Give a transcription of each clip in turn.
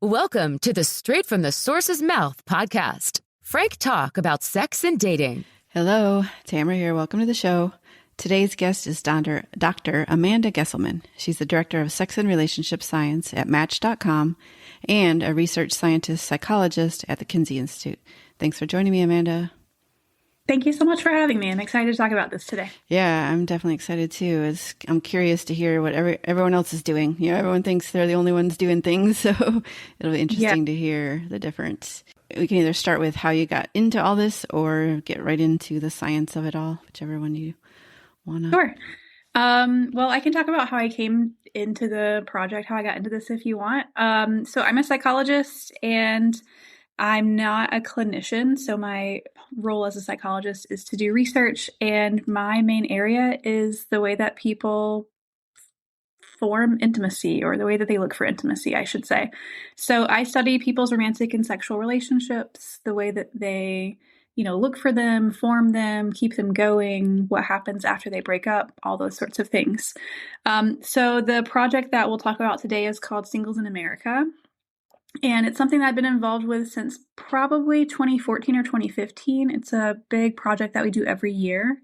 Welcome to the Straight from the Source's Mouth podcast. Frank talk about sex and dating. Hello, Tamara here. Welcome to the show. Today's guest is Dr. Amanda Gesselman. She's the Director of Sex and Relationship Science at Match.com and a research scientist psychologist at the Kinsey Institute. Thanks for joining me, Amanda. Thank you so much for having me. I'm excited to talk about this today. Yeah, I'm definitely excited too. I'm curious to hear what everyone else is doing. You know, everyone thinks they're the only ones doing things, so it'll be interesting to hear the difference. We can either start with how you got into all this or get right into the science of it all, whichever one you want to. Sure. Well, I can talk about how I came into the project, how I got into this if you want. So I'm a psychologist and I'm not a clinician. So my role as a psychologist is to do research. And my main area is the way that people form intimacy, or the way that they look for intimacy, I should say. So I study people's romantic and sexual relationships, the way that they, look for them, form them, keep them going, what happens after they break up, all those sorts of things. So the project that we'll talk about today is called Singles in America. And it's something that I've been involved with since probably 2014 or 2015. It's a big project that we do every year.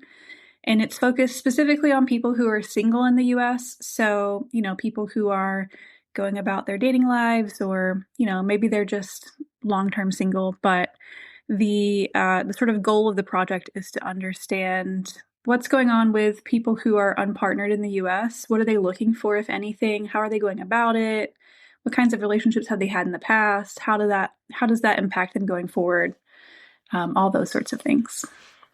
And it's focused specifically on people who are single in the US. So, people who are going about their dating lives, or, maybe they're just long-term single. But the sort of goal of the project is to understand what's going on with people who are unpartnered in the US. What are they looking for, if anything? How are they going about it? What kinds of relationships have they had in the past? How does that impact them going forward? All those sorts of things.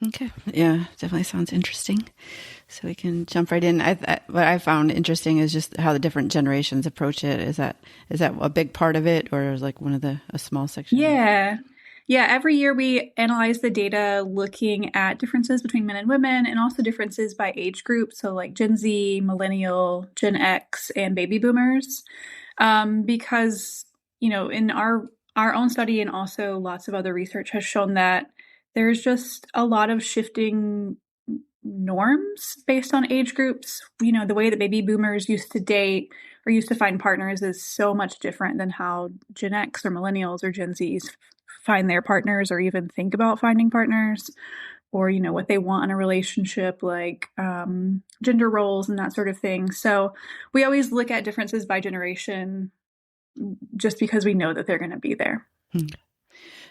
Okay. Yeah, definitely sounds interesting. So we can jump right in. What I found interesting is just how the different generations approach it. Is that a big part of it, or is like one of a small section? Yeah. Every year we analyze the data looking at differences between men and women, and also differences by age group. So like Gen Z, Millennial, Gen X, and Baby Boomers. Because, in our own study and also lots of other research has shown that there's just a lot of shifting norms based on age groups. The way that Baby Boomers used to date or used to find partners is so much different than how Gen X or Millennials or Gen Zs find their partners, or even think about finding partners, or, what they want in a relationship, like gender roles and that sort of thing. So we always look at differences by generation just because we know that they're going to be there.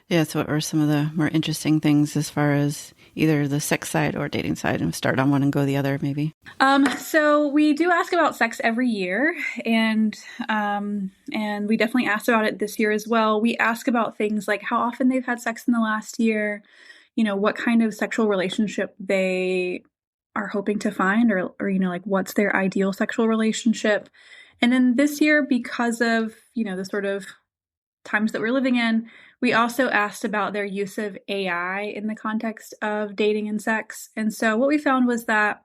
Yeah, so what are some of the more interesting things as far as either the sex side or dating side? And start on one and go the other, maybe. So we do ask about sex every year, and we definitely asked about it this year as well. We ask about things like how often they've had sex in the last year, what kind of sexual relationship they are hoping to find, or like what's their ideal sexual relationship. And then this year, because of, the sort of times that we're living in, we also asked about their use of AI in the context of dating and sex. And so what we found was that,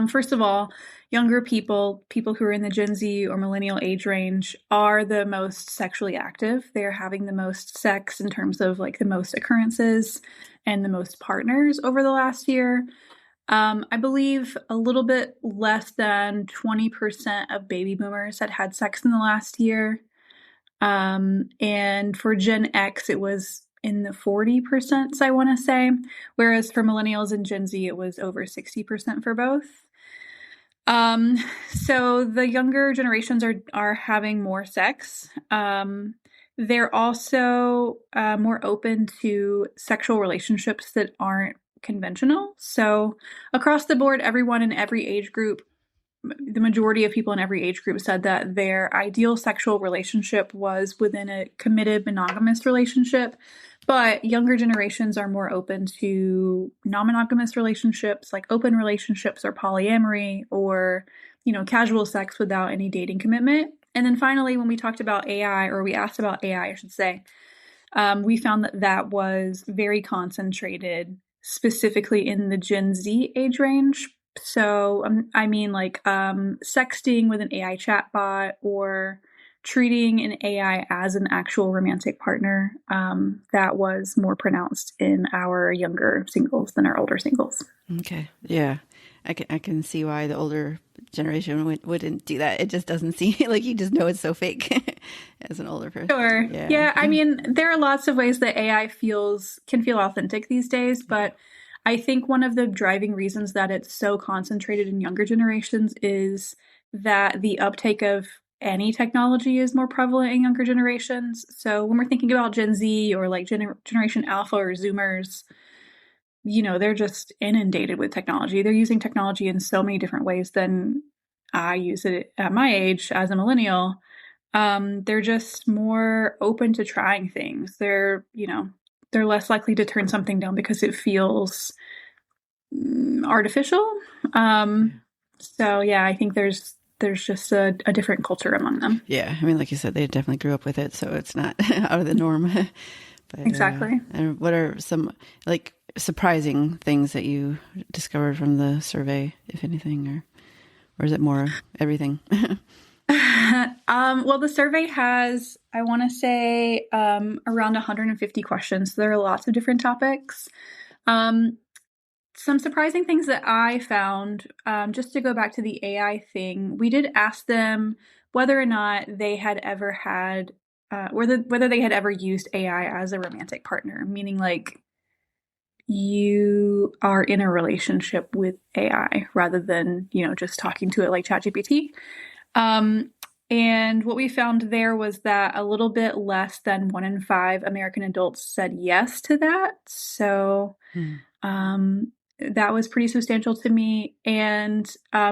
first of all, younger people who are in the Gen Z or Millennial age range are the most sexually active. They're having the most sex in terms of like the most occurrences and the most partners over the last year. I believe a little bit less than 20% of Baby Boomers had sex in the last year. And for Gen X, it was in the 40%, I want to say, whereas for Millennials and Gen Z, it was over 60% for both. So the younger generations are having more sex. They're also more open to sexual relationships that aren't conventional. So across the board, everyone in every age group, the majority of people in every age group said that their ideal sexual relationship was within a committed monogamous relationship. But younger generations are more open to non-monogamous relationships, like open relationships or polyamory, or, casual sex without any dating commitment. And then finally, when we talked about AI, or we asked about AI, I should say, we found that was very concentrated specifically in the Gen Z age range. So, sexting with an AI chatbot, or treating an AI as an actual romantic partner, that was more pronounced in our younger singles than our older singles. Okay. Yeah. I can see why the older generation wouldn't do that. It just doesn't seem like you just know it's so fake as an older person. Sure. Yeah. I mean, there are lots of ways that AI can feel authentic these days, but I think one of the driving reasons that it's so concentrated in younger generations is that the uptake of any technology is more prevalent in younger generations. So when we're thinking about Gen Z or like Generation Alpha or Zoomers, they're just inundated with technology. They're using technology in so many different ways than I use it at my age as a millennial. They're just more open to trying things. They're less likely to turn something down because it feels artificial. So yeah, I think there's just a different culture among them. Yeah. I mean, like you said, they definitely grew up with it, so it's not out of the norm. But, exactly. And what are some like surprising things that you discovered from the survey, if anything, or is it more everything? Well, the survey has, I want to say, around 150 questions. So there are lots of different topics. Some surprising things that I found, just to go back to the AI thing, we did ask them whether or not they had ever had, whether they had ever used AI as a romantic partner, meaning like you are in a relationship with AI rather than, just talking to it like ChatGPT. And what we found there was that a little bit less than 1 in 5 American adults said yes to that. So, that was pretty substantial to me. And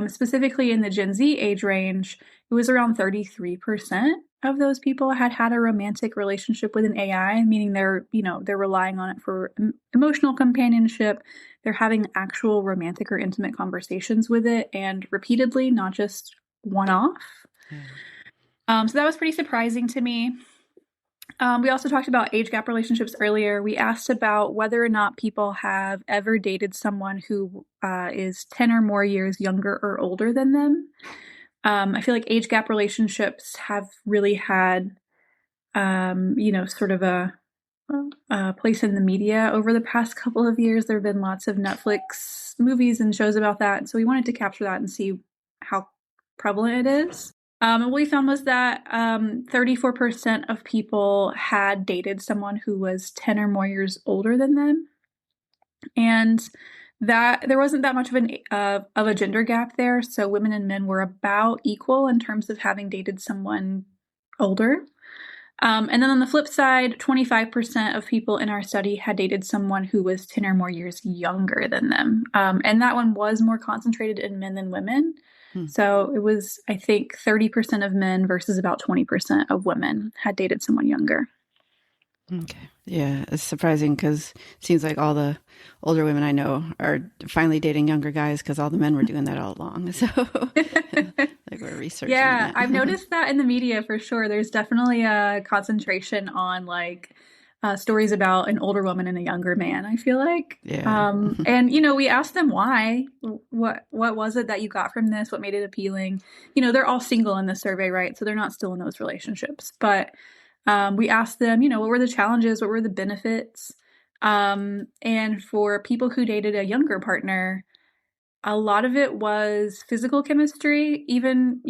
specifically in the Gen Z age range, it was around 33% of those people had a romantic relationship with an AI, meaning they're relying on it for emotional companionship. They're having actual romantic or intimate conversations with it and repeatedly, not just one-off. So that was pretty surprising to me. We also talked about age gap relationships earlier. We asked about whether or not people have ever dated someone who is 10 or more years younger or older than them. I feel like age gap relationships have really had, sort of a place in the media over the past couple of years. There have been lots of Netflix movies and shows about that. So we wanted to capture that and see how prevalent it is. And what we found was that 34% of people had dated someone who was 10 or more years older than them. And that there wasn't that much of a gender gap there. So women and men were about equal in terms of having dated someone older. And then on the flip side, 25% of people in our study had dated someone who was 10 or more years younger than them. And that one was more concentrated in men than women. So it was, I think, 30% of men versus about 20% of women had dated someone younger. Okay. Yeah, it's surprising because it seems like all the older women I know are finally dating younger guys because all the men were doing that all along. So like we're researching that. I've noticed that in the media for sure. There's definitely a concentration on like stories about an older woman and a younger man, I feel like. Yeah. And, we asked them why. What was it that you got from this? What made it appealing? They're all single in the survey, right? So they're not still in those relationships. But we asked them, what were the challenges? What were the benefits? And for people who dated a younger partner, a lot of it was physical chemistry. Even,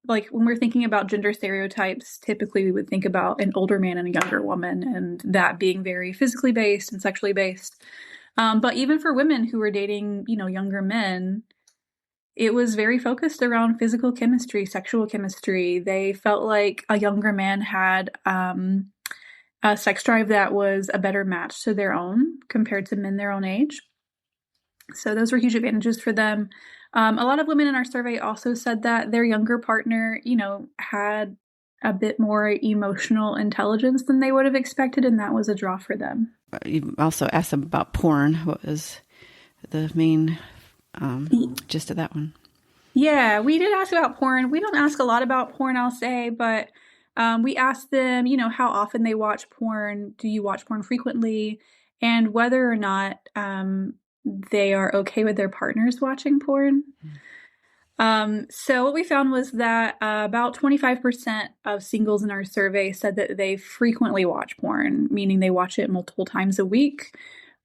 like when we're thinking about gender stereotypes, typically we would think about an older man and a younger woman and that being very physically based and sexually based. But even for women who were dating, younger men, it was very focused around physical chemistry, sexual chemistry. They felt like a younger man had a sex drive that was a better match to their own compared to men their own age. So those were huge advantages for them. A lot of women in our survey also said that their younger partner, had a bit more emotional intelligence than they would have expected, and that was a draw for them. You also asked them about porn. What was the main gist of that one? Yeah, we did ask about porn. We don't ask a lot about porn, I'll say, but we asked them, how often they watch porn. Do you watch porn frequently? And whether or not they are okay with their partners watching porn. So what we found was that about 25% of singles in our survey said that they frequently watch porn, meaning they watch it multiple times a week.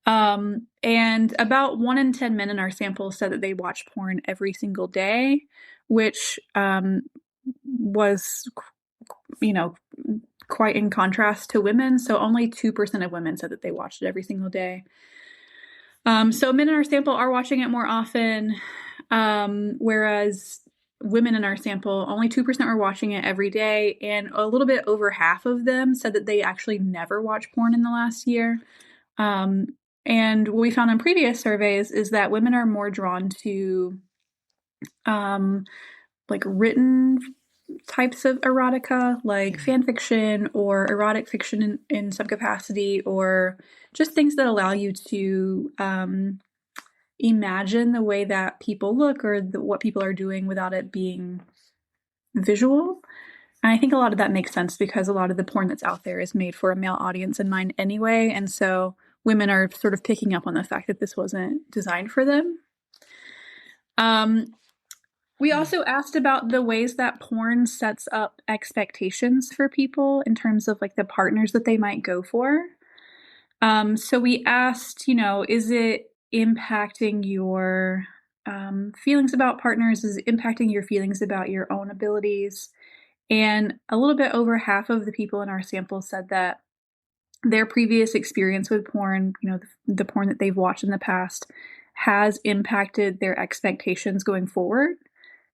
And about 1 in 10 men in our sample said that they watch porn every single day, which was, quite in contrast to women. So only 2% of women said that they watched it every single day. So men in our sample are watching it more often, whereas women in our sample, only 2% were watching it every day, and a little bit over half of them said that they actually never watched porn in the last year. And what we found in previous surveys is that women are more drawn to like written types of erotica, like fan fiction or erotic fiction in some capacity, or just things that allow you to imagine the way that people look or what people are doing without it being visual. And I think a lot of that makes sense because a lot of the porn that's out there is made for a male audience in mind anyway. And so women are sort of picking up on the fact that this wasn't designed for them. We also asked about the ways that porn sets up expectations for people in terms of like the partners that they might go for. So we asked, is it impacting your feelings about partners? Is it impacting your feelings about your own abilities? And a little bit over half of the people in our sample said that their previous experience with porn, the porn that they've watched in the past, has impacted their expectations going forward.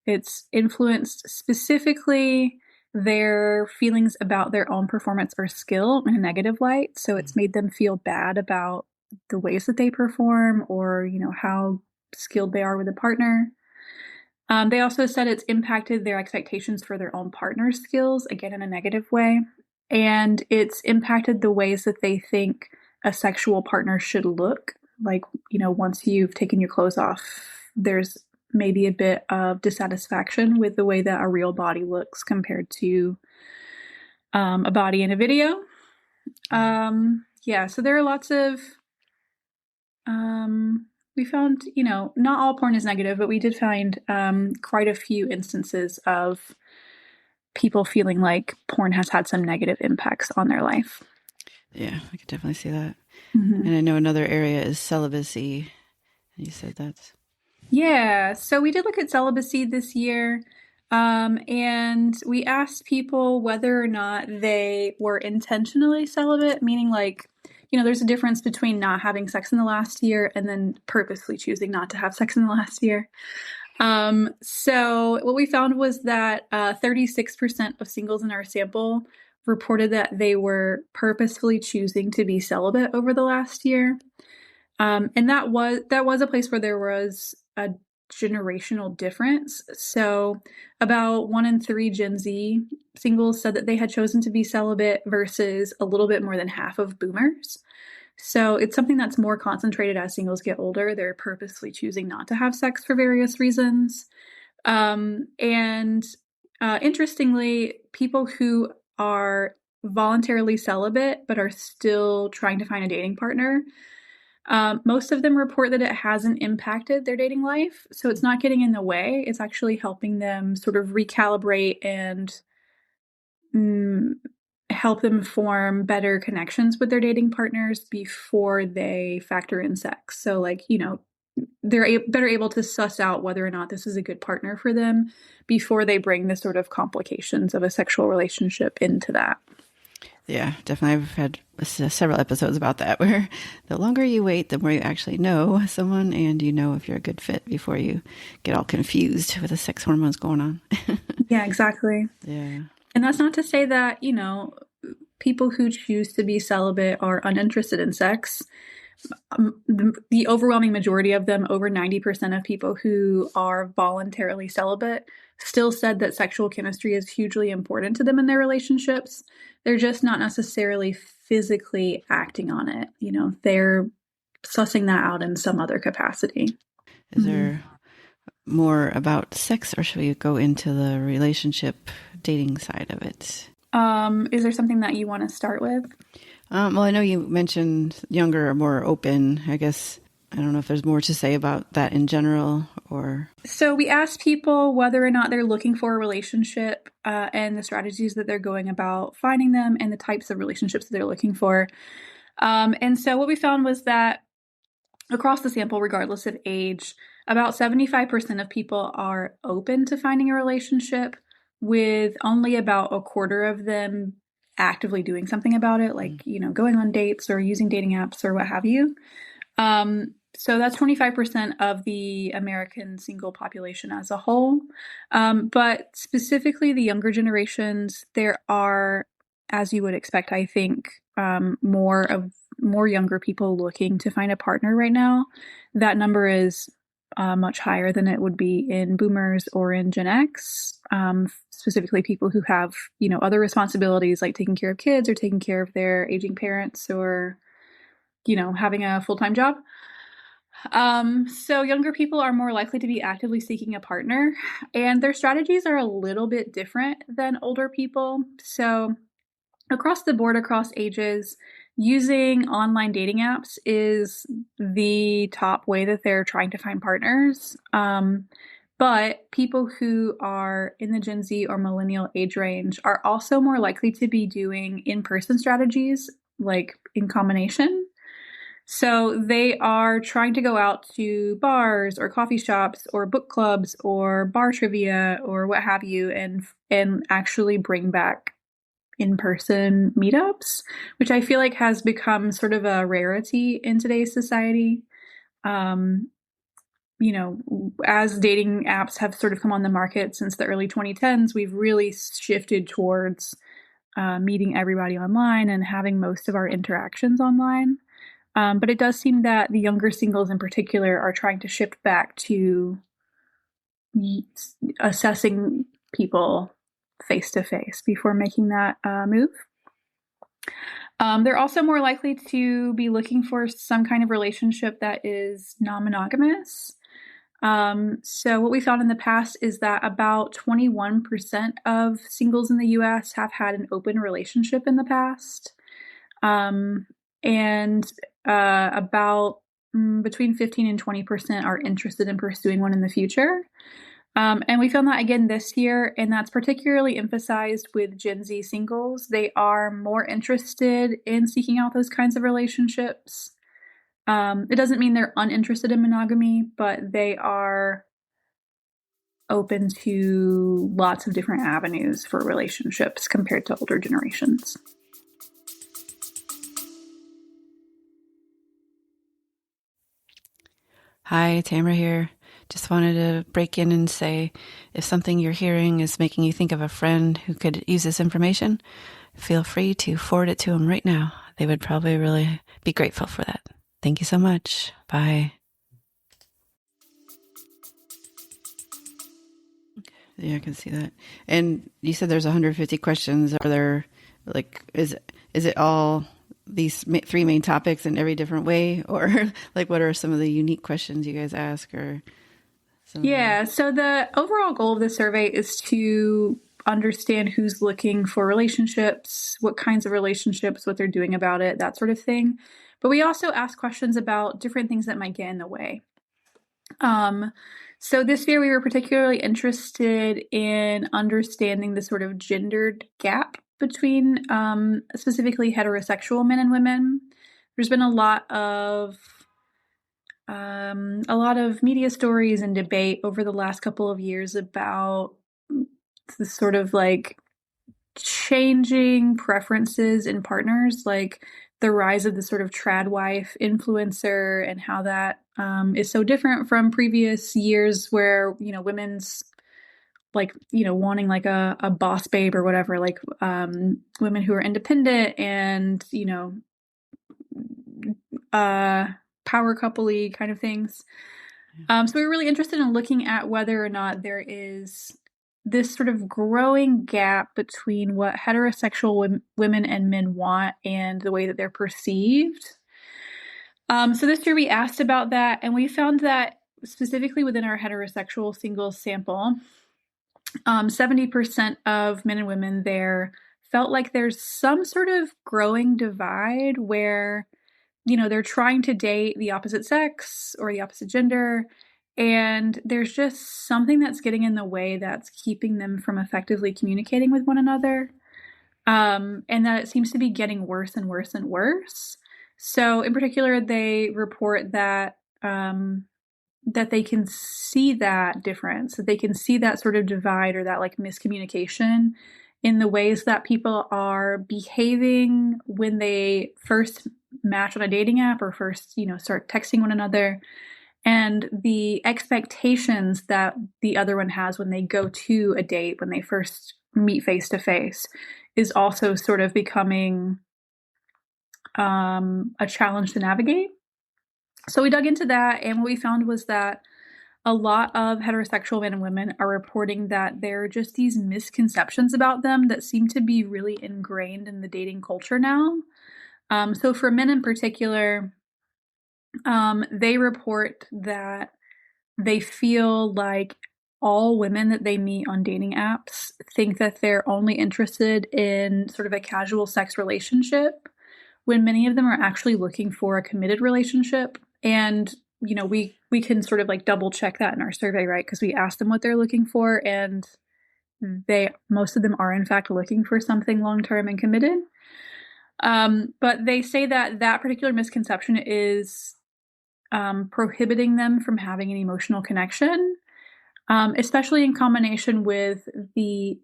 It's influenced specifically their feelings about their own performance or skill in a negative light. So it's made them feel bad about the ways that they perform or, how skilled they are with a partner. They also said it's impacted their expectations for their own partner's skills, again, in a negative way. And it's impacted the ways that they think a sexual partner should look. Like, once you've taken your clothes off, there's maybe a bit of dissatisfaction with the way that a real body looks compared to a body in a video. So there are lots of, we found, not all porn is negative, but we did find quite a few instances of people feeling like porn has had some negative impacts on their life. Yeah, I could definitely see that. Mm-hmm. And I know another area is celibacy. You said that's... Yeah, so we did look at celibacy this year, and we asked people whether or not they were intentionally celibate, meaning like, there's a difference between not having sex in the last year and then purposely choosing not to have sex in the last year. So what we found was that 36% of singles in our sample reported that they were purposefully choosing to be celibate over the last year. And that was a place where there was a generational difference. So about 1 in 3 Gen Z singles said that they had chosen to be celibate versus a little bit more than half of boomers. So it's something that's more concentrated as singles get older. They're purposely choosing not to have sex for various reasons. Interestingly, people who are voluntarily celibate but are still trying to find a dating partner, most of them report that it hasn't impacted their dating life. So it's not getting in the way. It's actually helping them sort of recalibrate and help them form better connections with their dating partners before they factor in sex. So like, they're better able to suss out whether or not this is a good partner for them before they bring the sort of complications of a sexual relationship into that. Yeah, definitely. I've had several episodes about that where the longer you wait, the more you actually know someone and you know if you're a good fit before you get all confused with the sex hormones going on. Yeah, exactly. Yeah. And that's not to say that, people who choose to be celibate are uninterested in sex. The overwhelming majority of them, over 90% of people who are voluntarily celibate, still said that sexual chemistry is hugely important to them in their relationships. They're just not necessarily physically acting on it. They're sussing that out in some other capacity. Is there more about sex, or should we go into the relationship dating side of it? Is there something that you want to start with? Well, I know you mentioned younger or more open. I guess I don't know if there's more to say about that in general, or... So we asked people whether or not they're looking for a relationship and the strategies that they're going about finding them and the types of relationships that they're looking for. And so what we found was that across the sample, regardless of age, about 75% of people are open to finding a relationship, with only about a quarter of them actively doing something about it, like, going on dates or using dating apps or what have you. So that's 25% of the American single population as a whole. But specifically the younger generations, there are, as you would expect, I think, more younger people looking to find a partner right now. That number is much higher than it would be in boomers or in Gen X, specifically people who have, other responsibilities like taking care of kids or taking care of their aging parents or, having a full-time job. So younger people are more likely to be actively seeking a partner, and their strategies are a little bit different than older people. So across the board, across ages, using online dating apps is the top way that they're trying to find partners. But people who are in the Gen Z or millennial age range are also more likely to be doing in-person strategies, like in combination. So they are trying to go out to bars or coffee shops or book clubs or bar trivia or what have you, and actually bring back in-person meetups, which I feel like has become sort of a rarity in today's society. As dating apps have sort of come on the market since the early 2010s, we've really shifted towards meeting everybody online and having most of our interactions online. But it does seem that the younger singles in particular are trying to shift back to assessing people face to face before making that move. They're also more likely to be looking for some kind of relationship that is non-monogamous. So what we found in the past is that about 21% of singles in the US have had an open relationship in the past. And about between 15 and 20% are interested in pursuing one in the future. And we found that again this year, and that's particularly emphasized with Gen Z singles. They are more interested in seeking out those kinds of relationships. It doesn't mean they're uninterested in monogamy, but they are open to lots of different avenues for relationships compared to older generations. Hi, Tamara here. Just wanted to break in and say, if something you're hearing is making you think of a friend who could use this information, feel free to forward it to them right now. They would probably really be grateful for that. Thank you so much. Bye. Yeah, I can see that. And you said there's 150 questions. Are there, like, is it all these three main topics in every different way? Or like, what are some of the unique questions you guys ask? Or Yeah, so the overall goal of the survey is to understand who's looking for relationships, what kinds of relationships, what they're doing about it, that sort of thing. But we also ask questions about different things that might get in the way. So this year we were particularly interested in understanding the sort of gendered gap between specifically heterosexual men and women. There's been a lot of media stories and debate over the last couple of years about the sort of like changing preferences in partners, like the rise of the sort of trad wife influencer and how that is so different from previous years where, women's like, wanting like a boss babe or whatever, like women who are independent and, power couple-y kind of things. So we were really interested in looking at whether or not there is this sort of growing gap between what heterosexual women and men want and the way that they're perceived. So this year we asked about that, and we found that specifically within our heterosexual singles sample, 70% of men and women there felt like there's some sort of growing divide where, they're trying to date the opposite sex or the opposite gender, and there's just something that's getting in the way that's keeping them from effectively communicating with one another. And that it seems to be getting worse and worse and worse. So in particular, they report that that they can see that difference, that they can see that sort of divide or that like miscommunication in the ways that people are behaving when they first match on a dating app or first, start texting one another, and the expectations that the other one has when they go to a date, when they first meet face to face, is also sort of becoming a challenge to navigate. So we dug into that, and what we found was that a lot of heterosexual men and women are reporting that there are just these misconceptions about them that seem to be really ingrained in the dating culture now. So for men in particular, they report that they feel like all women that they meet on dating apps think that they're only interested in sort of a casual sex relationship, when many of them are actually looking for a committed relationship. And, we can sort of like double check that in our survey, right? Because we asked them what they're looking for, and most of them are in fact looking for something long-term and committed. But they say that that particular misconception is prohibiting them from having an emotional connection, especially in combination with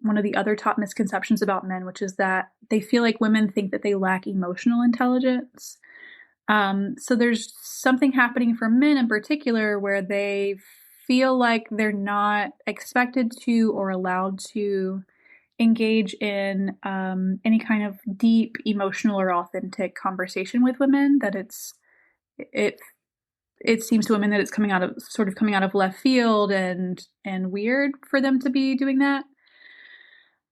one of the other top misconceptions about men, which is that they feel like women think that they lack emotional intelligence. So there's something happening for men in particular where they feel like they're not expected to or allowed to engage in any kind of deep emotional or authentic conversation with women, that it seems to women that it's coming out of left field and weird for them to be doing that.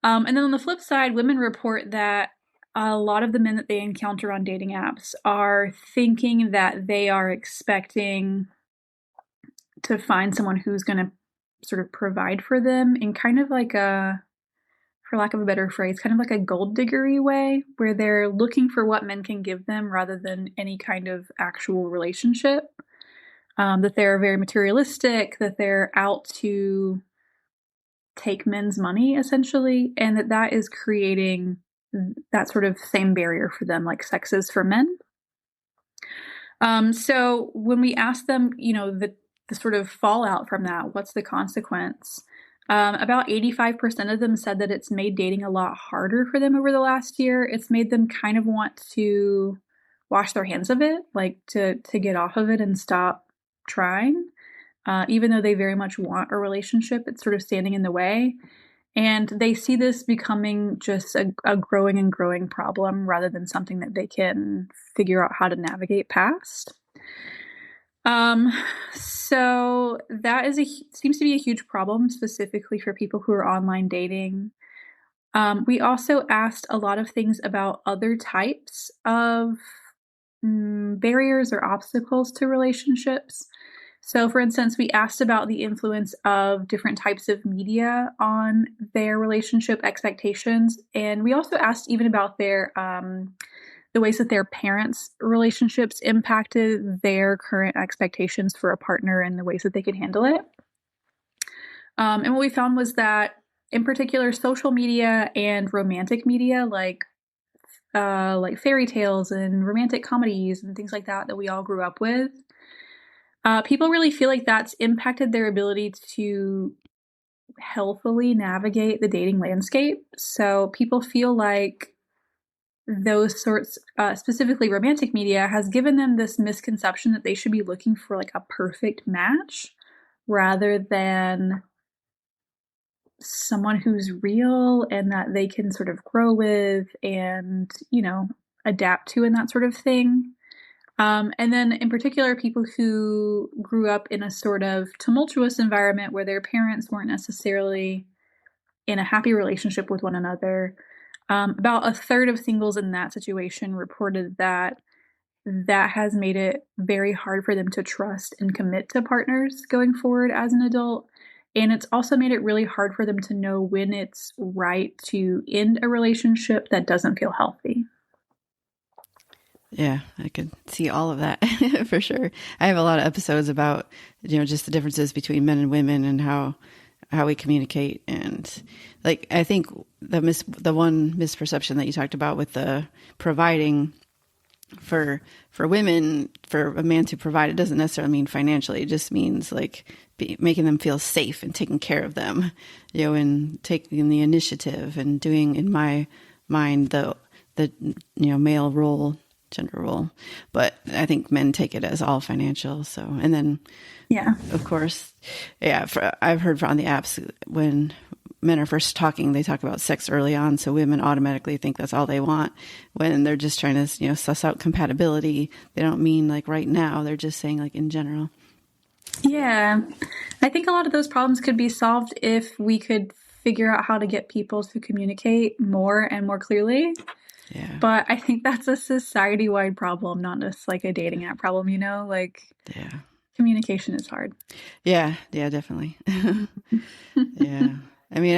And then on the flip side, women report that a lot of the men that they encounter on dating apps are thinking that they are expecting to find someone who's going to sort of provide for them in kind of like for lack of a better phrase, kind of like a gold diggery way, where they're looking for what men can give them rather than any kind of actual relationship. That they're very materialistic, that they're out to take men's money, essentially, and that is creating that sort of same barrier for them, like sex is for men. So when we ask them, the sort of fallout from that, what's the consequence? About 85% of them said that it's made dating a lot harder for them over the last year. It's made them kind of want to wash their hands of it, like to get off of it and stop trying. Even though they very much want a relationship, it's sort of standing in the way. And they see this becoming just a growing and growing problem rather than something that they can figure out how to navigate past. So that seems to be a huge problem, specifically for people who are online dating. We also asked a lot of things about other types of barriers or obstacles to relationships. So, for instance, we asked about the influence of different types of media on their relationship expectations, and we also asked even about the ways that their parents' relationships impacted their current expectations for a partner and the ways that they could handle it. And what we found was that, in particular, social media and romantic media, like fairy tales and romantic comedies and things like that we all grew up with, people really feel like that's impacted their ability to healthily navigate the dating landscape. So people feel like those sorts, specifically romantic media, has given them this misconception that they should be looking for like a perfect match rather than someone who's real and that they can sort of grow with and, adapt to and that sort of thing. And then in particular, people who grew up in a sort of tumultuous environment where their parents weren't necessarily in a happy relationship with one another. About a third of singles in that situation reported that has made it very hard for them to trust and commit to partners going forward as an adult. And it's also made it really hard for them to know when it's right to end a relationship that doesn't feel healthy. Yeah, I could see all of that for sure. I have a lot of episodes about, just the differences between men and women and how we communicate. And like, I think the one misperception that you talked about with the providing, for women, for a man to provide, it doesn't necessarily mean financially. It just means like making them feel safe and taking care of them, and taking the initiative and doing, in my mind, the male role, gender role. But I think men take it as all financial. So, and then, of course, I've heard on the apps when men are first talking, they talk about sex early on. So women automatically think that's all they want when they're just trying to, suss out compatibility. They don't mean like right now. They're just saying like in general. Yeah. I think a lot of those problems could be solved if we could figure out how to get people to communicate more and more clearly. Yeah. But I think that's a society-wide problem, not just like a dating app problem, communication is hard. Yeah, definitely. Yeah. I mean,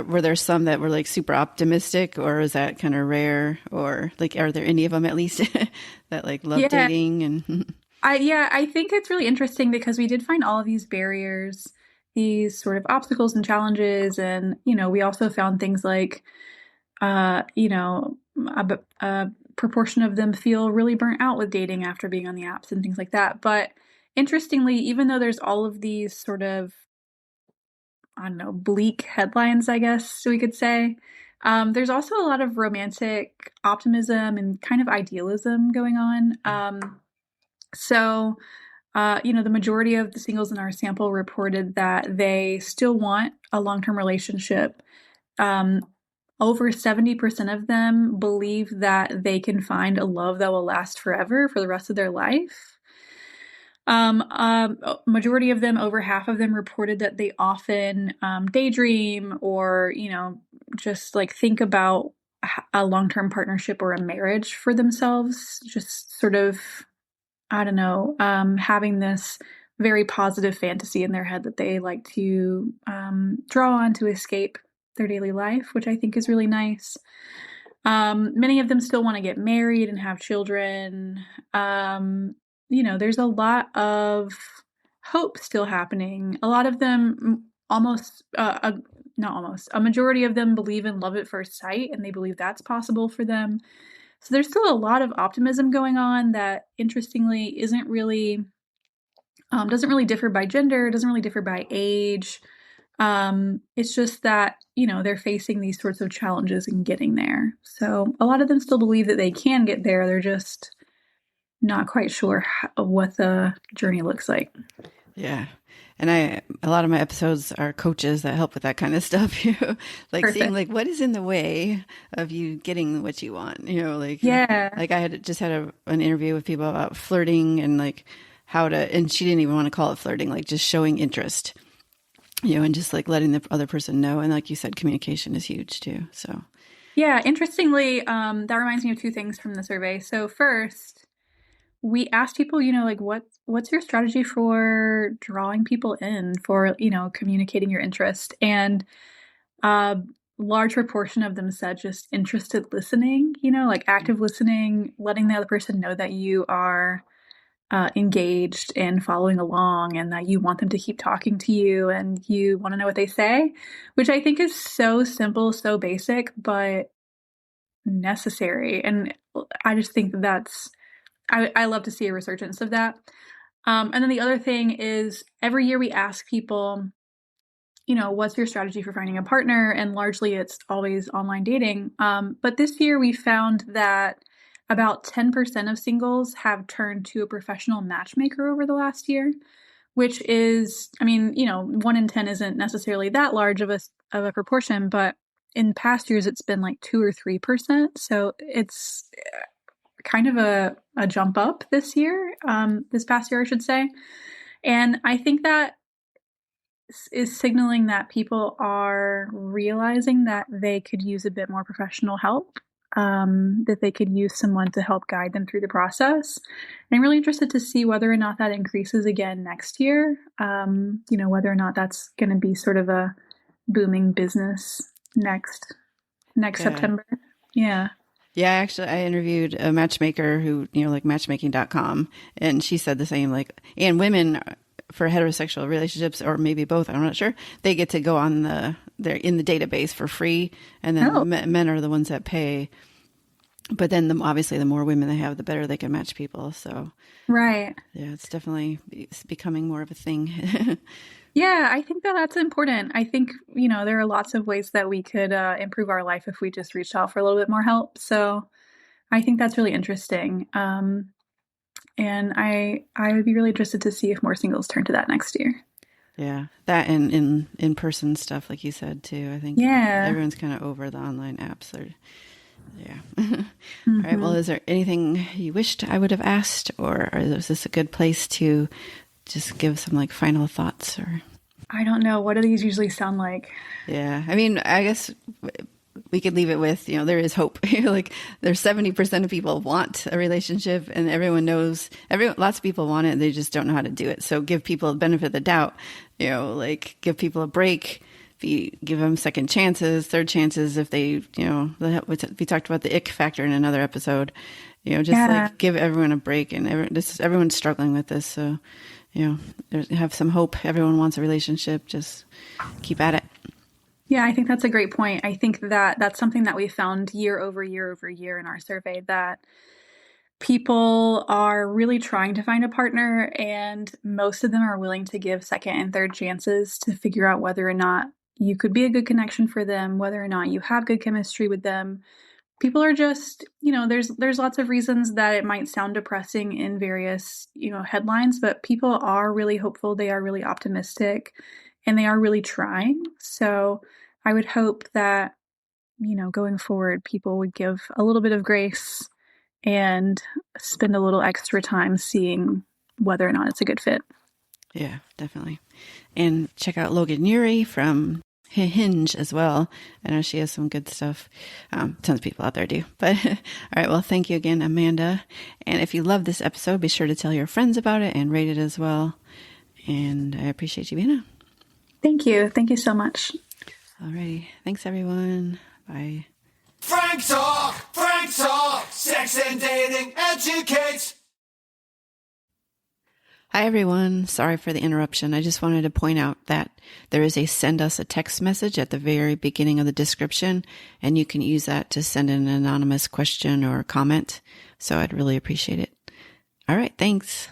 were there some that were like super optimistic, or is that kind of rare, or like, are there any of them at least that like love dating? And I think it's really interesting because we did find all of these barriers, these sort of obstacles and challenges. And, we also found things like, a proportion of them feel really burnt out with dating after being on the apps and things like that. But interestingly, even though there's all of these sort of, bleak headlines, I guess we could say, there's also a lot of romantic optimism and kind of idealism going on. So, the majority of the singles in our sample reported that they still want a long-term relationship. Over 70% of them believe that they can find a love that will last forever for the rest of their life. Majority of them, over half of them, reported that they often daydream or, just like think about a long-term partnership or a marriage for themselves, just sort of, having this very positive fantasy in their head that they like to draw on to escape their daily life, which I think is really nice. Many of them still want to get married and have children. There's a lot of hope still happening. A lot of them, a majority of them believe in love at first sight, and they believe that's possible for them. So there's still a lot of optimism going on that, interestingly, doesn't really differ by gender, doesn't really differ by age. It's just that, they're facing these sorts of challenges in getting there. So a lot of them still believe that they can get there. They're just not quite sure what the journey looks like. Yeah. And a lot of my episodes are coaches that help with that kind of stuff, like Perfect. Seeing like what is in the way of you getting what you want, like I had an interview with people about flirting and like and she didn't even want to call it flirting, like just showing interest, and just like letting the other person know. And like you said, communication is huge too. So yeah, interestingly, that reminds me of two things from the survey. So first, we asked people, like what's your strategy for drawing people in, for, communicating your interest? And a large proportion of them said just interested listening, like active listening, letting the other person know that you are engaged and following along, and that you want them to keep talking to you and you want to know what they say, which I think is so simple, so basic, but necessary. And I just think I love to see a resurgence of that. And then the other thing is, every year we ask people, what's your strategy for finding a partner? And largely it's always online dating. But this year we found that about 10% of singles have turned to a professional matchmaker over the last year, which is, 1 in 10 isn't necessarily that large of a proportion, but in past years it's been like 2 or 3%. So it's kind of a jump up this past year, I should say. And I think that is signaling that people are realizing that they could use a bit more professional help, that they could use someone to help guide them through the process. And I'm really interested to see whether or not that increases again next year, whether or not that's going to be sort of a booming business next September. Yeah. Yeah, actually, I interviewed a matchmaker who, like matchmaking.com, and she said the same, like, and women for heterosexual relationships, or maybe both, I'm not sure, they get to go they're in the database for free, and then men are the ones that pay. But then obviously the more women they have, the better they can match people. So Right. yeah, it's becoming more of a thing. Yeah, I think that that's important. I think, there are lots of ways that we could improve our life if we just reached out for a little bit more help. So I think that's really interesting. And I would be really interested to see if more singles turn to that next year. Yeah, that and in-person stuff, like you said, too. I think everyone's kind of over the online apps. Yeah. All right. Well, is there anything you wished I would have asked, or is this a good place to just give some like final thoughts? Or I don't know. What do these usually sound like? Yeah. I mean, I guess we could leave it with, there is hope. Like there's 70% of people want a relationship, and everyone knows, lots of people want it. They just don't know how to do it. So give people the benefit of the doubt, like give people a break. If you give them second chances, third chances, if they, we talked about the ick factor in another episode, like give everyone a break, and everyone's struggling with this. So, have some hope. Everyone wants a relationship. Just keep at it. Yeah, I think that's a great point. I think that that's something that we found year over year over year in our survey, that people are really trying to find a partner, and most of them are willing to give second and third chances to figure out whether or not you could be a good connection for them, whether or not you have good chemistry with them. People are just, there's lots of reasons that it might sound depressing in various, headlines, but people are really hopeful. They are really optimistic, and they are really trying. So I would hope that, going forward, people would give a little bit of grace and spend a little extra time seeing whether or not it's a good fit. Yeah, definitely. And check out Logan Ury from Hinge as well. I know she has some good stuff. Tons of people out there do. But all right, well, thank you again, Amanda. And if you love this episode, be sure to tell your friends about it and rate it as well. And I appreciate you being on. Thank you. Thank you so much. All righty. Thanks, everyone. Bye. Frank Talk, sex and dating educates. Hi, everyone. Sorry for the interruption. I just wanted to point out that there is a send us a text message at the very beginning of the description, and you can use that to send in an anonymous question or comment. So I'd really appreciate it. All right. Thanks.